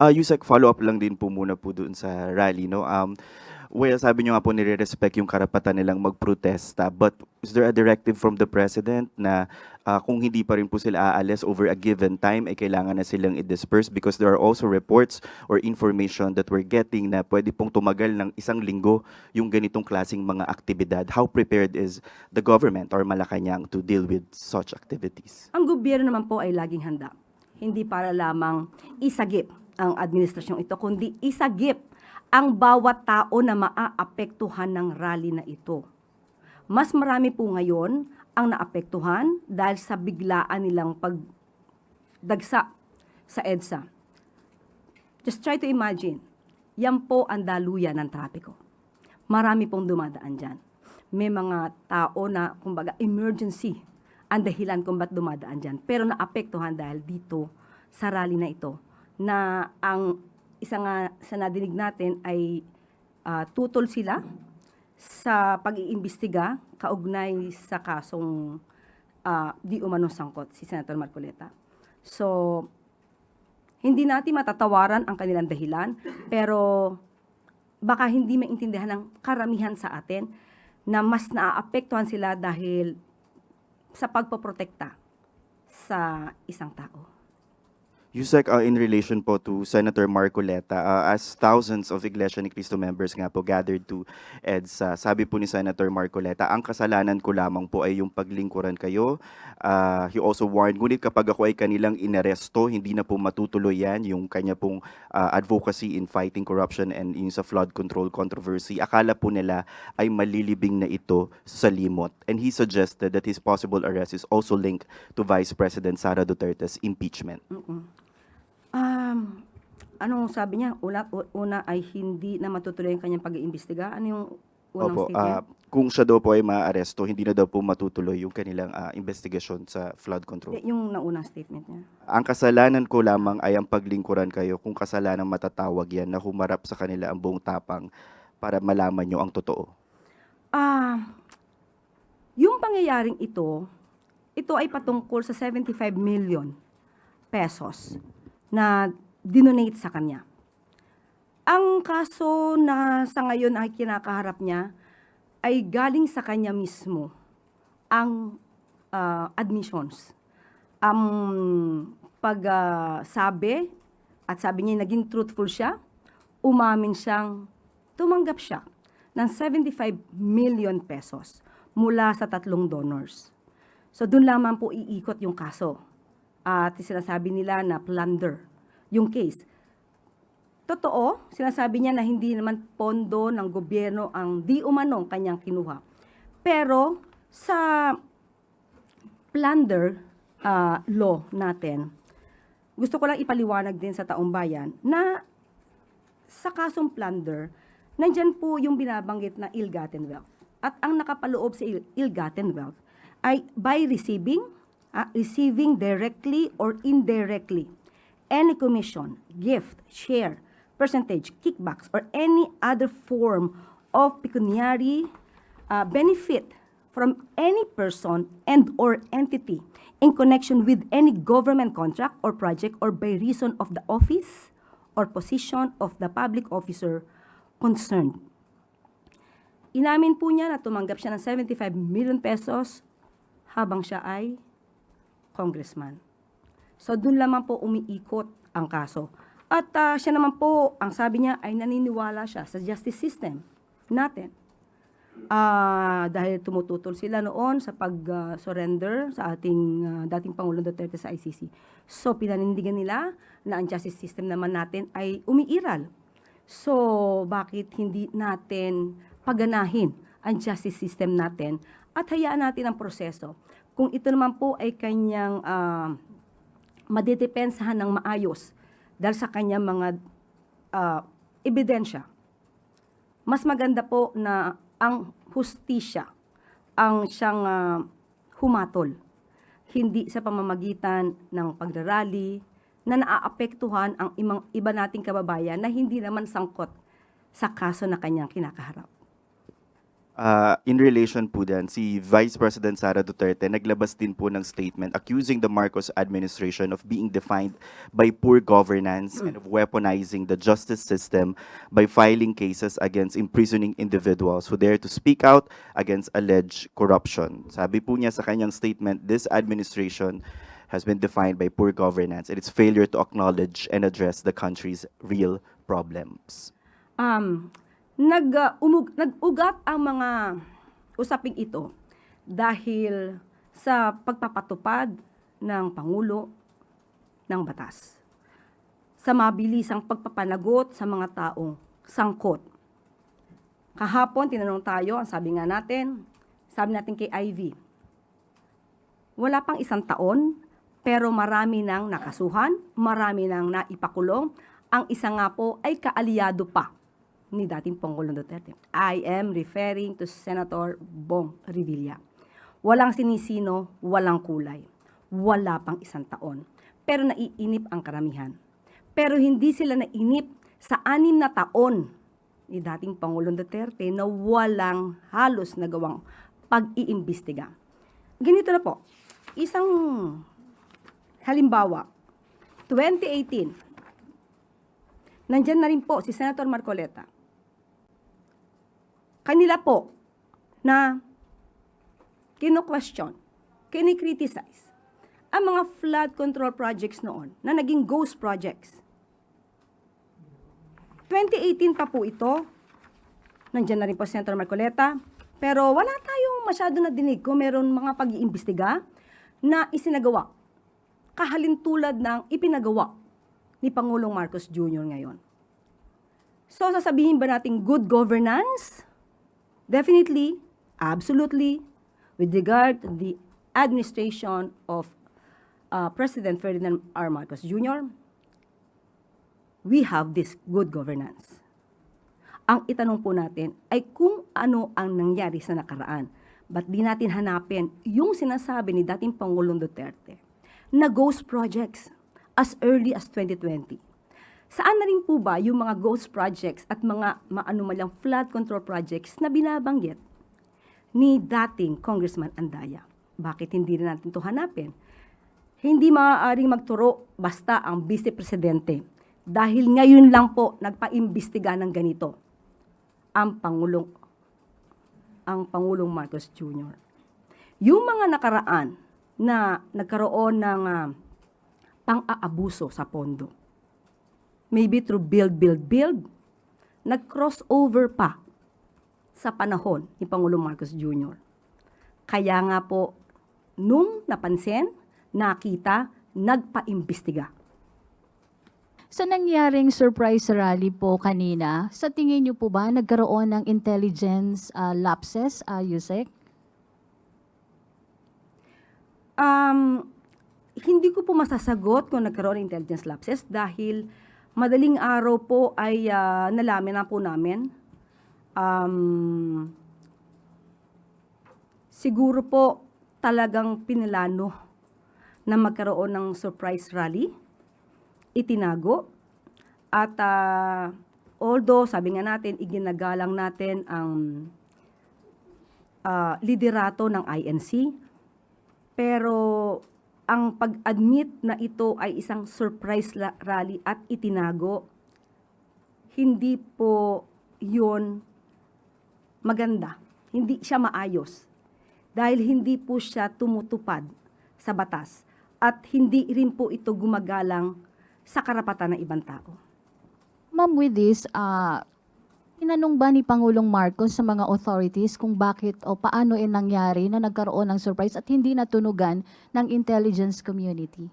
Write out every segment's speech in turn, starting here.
Yusek, follow-up lang din po muna po doon sa rally, no? Well, sabi niyo nga po nire-respect yung karapatan nilang magprotesta, but is there a directive from the president na kung hindi pa rin po sila aalis over a given time, ay kailangan na silang i-disperse? Because there are also reports or information that we're getting na pwede pong tumagal ng 1 linggo yung ganitong klaseng mga aktibidad. How prepared is the government or Malacanang to deal with such activities? Ang gobyerno naman po ay laging handa. Hindi para lamang isagip ang administrasyong ito, kundi isagip ang bawat tao na maaapektuhan ng rally na ito. Mas marami po ngayon ang naapektuhan dahil sa biglaan nilang pagdagsa sa EDSA. Just try to imagine, yan po ang daluyan ng trapiko. Marami pong dumadaan dyan. May mga tao na, kumbaga, emergency ang dahilan kung ba't dumadaan dyan. Pero naapektuhan dahil dito sa rally na ito, na ang isa nga sa nadinig natin ay tutol sila sa pag-iimbestiga kaugnay sa kasong di umanong sangkot si Senator Marcoleta. So, hindi natin matatawaran ang kanilang dahilan, pero baka hindi maintindihan ng karamihan sa atin na mas naaapektuhan sila dahil sa pagpoprotekta sa isang tao. Yusek, in relation po to Senator Marcoleta, as thousands of Iglesia ni Cristo members nga po gathered to EDSA, sabi po ni Senator Marcoleta, ang kasalanan ko lamang po ay yung paglingkuran kayo. He also warned, ngunit kapag ako ay kanilang inaresto, hindi na po matutuloy yan, yung kanya pong advocacy in fighting corruption and yung sa flood control controversy. Akala po nila ay malilibing na ito sa limot. And he suggested that his possible arrest is also linked to Vice President Sara Duterte's impeachment. Anong sabi niya? Una ay hindi na matutuloy ang kanyang pag-iimbestiga. Ano yung unang Opo, statement? kung siya daw po ay maaresto, hindi na daw po matutuloy yung kanilang investigasyon sa flood control. Yung naunang statement niya. Ang kasalanan ko lamang ay ang paglingkuran kayo, kung kasalanan matatawag yan na humarap sa kanila ang buong tapang para malaman nyo ang totoo. Yung pangyayaring ito ay patungkol sa 75 million pesos na dinonate sa kanya. Ang kaso na sa ngayon ay kinakaharap niya ay galing sa kanya mismo ang admissions. Ang pagsabi at sabi niya naging truthful siya, umamin siyang tumanggap siya ng 75 million pesos mula sa 3 donors. So doon lamang po iikot yung kaso. At sinasabi nila na plunder yung case. Totoo, sinasabi niya na hindi naman pondo ng gobyerno ang di umanong kanyang kinuha. Pero sa plunder law natin, gusto ko lang ipaliwanag din sa taong bayan na sa kasong plunder, nandyan po yung binabanggit na ill-gotten wealth. At ang nakapaloob sa ill-gotten wealth ay by receiving directly or indirectly any commission, gift, share, percentage, kickbacks, or any other form of pecuniary benefit from any person and or entity in connection with any government contract or project or by reason of the office or position of the public officer concerned. Inamin po niya na tumanggap siya ng 75 million pesos habang siya ay congressman. So doon lamang po umiikot ang kaso. At siya naman po, ang sabi niya ay naniniwala siya sa justice system natin. Dahil tumututol sila noon sa pag-surrender sa ating dating Pangulong Duterte sa ICC. So pinanindigan nila na ang justice system naman natin ay umiiral. So bakit hindi natin paganahin ang justice system natin at hayaan natin ang proseso? Kung ito naman po ay kanyang madedepensahan ng maayos dahil sa kanyang mga ebidensya, mas maganda po na ang hustisya ang siyang humatol, hindi sa pamamagitan ng pagrarally na naaapektuhan ang iba nating kababayan na hindi naman sangkot sa kaso na kanyang kinakaharap. In relation po din, si Vice President Sara Duterte naglabas din po ng statement accusing the Marcos administration of being defined by poor governance and of weaponizing the justice system by filing cases against imprisoning individuals who dare to speak out against alleged corruption. Sabi po niya sa kanyang statement, this administration has been defined by poor governance and its failure to acknowledge and address the country's real problems. Nag-ugat ang mga usaping ito dahil sa pagpapatupad ng Pangulo ng batas, sa mabilisang pagpapanagot sa mga taong sangkot. Kahapon, tinanong tayo, ang sabi natin kay Ivy, wala pang 1 taon, pero marami nang nakasuhan, marami nang naipakulong, ang isa nga po ay kaalyado pa ni dating Pangulong Duterte. I am referring to Senator Bong Revilla. Walang sinisino, walang kulay. Wala pang 1 taon. Pero naiinip ang karamihan. Pero hindi sila nainip sa 6 na taon ni dating Pangulong Duterte na walang halos nagawang pag-iimbestiga. Ganito na po. Isang halimbawa, 2018, nandyan na rin po si Senator Marcoleta. Kanila po na kino-question, kini-criticize ang mga flood control projects noon na naging ghost projects. 2018 pa po ito, nandiyan na rin po Senator Marcoleta, pero wala tayong masyado na dinig kung meron mga pag-iimbestiga na isinagawa, kahalintulad ng ipinagawa ni Pangulong Marcos Jr. ngayon. So, sasabihin ba natin good governance? Definitely, absolutely, with regard to the administration of President Ferdinand R. Marcos Jr., we have this good governance. Ang itanong po natin ay kung ano ang nangyari sa nakaraan. Ba't di natin hanapin yung sinasabi ni dating Pangulong Duterte na ghost projects as early as 2020? Saan na rin po ba yung mga ghost projects at mga maanumalyang flood control projects na binabanggit ni dating Congressman Andaya? Bakit hindi rin natin ito hanapin? Hindi maaaring magturo basta ang Vice Presidente dahil ngayon lang po nagpaimbestiga ng ganito ang Pangulong Marcos Jr. Yung mga nakaraan na nagkaroon ng pang-aabuso sa pondo, maybe through build, nag-crossover pa sa panahon ni Pangulong Marcos Jr. Kaya nga po, nung napansin, nakita, nagpa-imbestiga. Sa nangyaring surprise rally po kanina, sa tingin niyo po ba nagkaroon ng intelligence lapses, Yusek? Hindi ko po masasagot kung nagkaroon ng intelligence lapses dahil madaling araw po ay nalaman na po namin. Siguro po talagang pinilano na magkaroon ng surprise rally, itinago, at although sabi nga natin, iginagalang natin ang liderato ng INC, pero ang pag-admit na ito ay isang surprise rally at itinago, hindi po yun maganda. Hindi siya maayos. Dahil hindi po siya tumutupad sa batas. At hindi rin po ito gumagalang sa karapatan ng ibang tao. Ma'am, with this, tinanong ba ni Pangulong Marcos sa mga authorities kung bakit o paano nangyari na nagkaroon ng surprise at hindi natunugan ng intelligence community?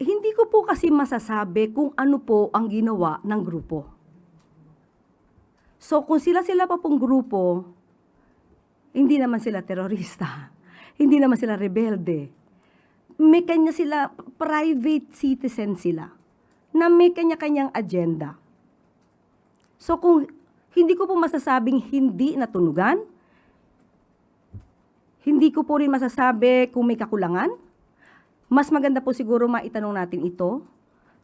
Hindi ko po kasi masasabi kung ano po ang ginawa ng grupo. So kung sila pa pong grupo, hindi naman sila terorista, hindi naman sila rebelde. May kanya sila, private citizen sila, na may kanya-kanyang agenda. So kung hindi ko po masasabing hindi natunugan, hindi ko po rin masasabi kung may kakulangan, mas maganda po siguro maitanong natin ito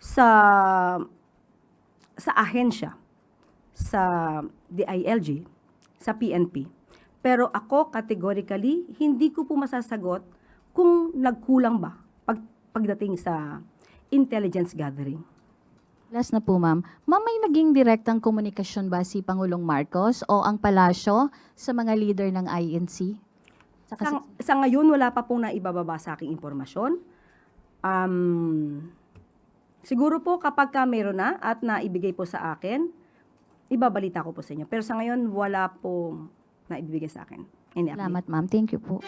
sa ahensya sa DILG, sa PNP. Pero ako, categorically, hindi ko po masasagot kung nagkulang ba pagdating sa intelligence gathering. Last na po, ma'am. Ma'am, may naging direktang komunikasyon ba si Pangulong Marcos o ang palasyo sa mga leader ng INC? Sa ngayon, wala pa pong naibababa sa aking impormasyon. Siguro po kapag meron na at naibigay po sa akin, ibabalita ko po sa inyo. Pero sa ngayon, wala po naibibigay sa akin. Any update. Salamat, ma'am. Thank you po.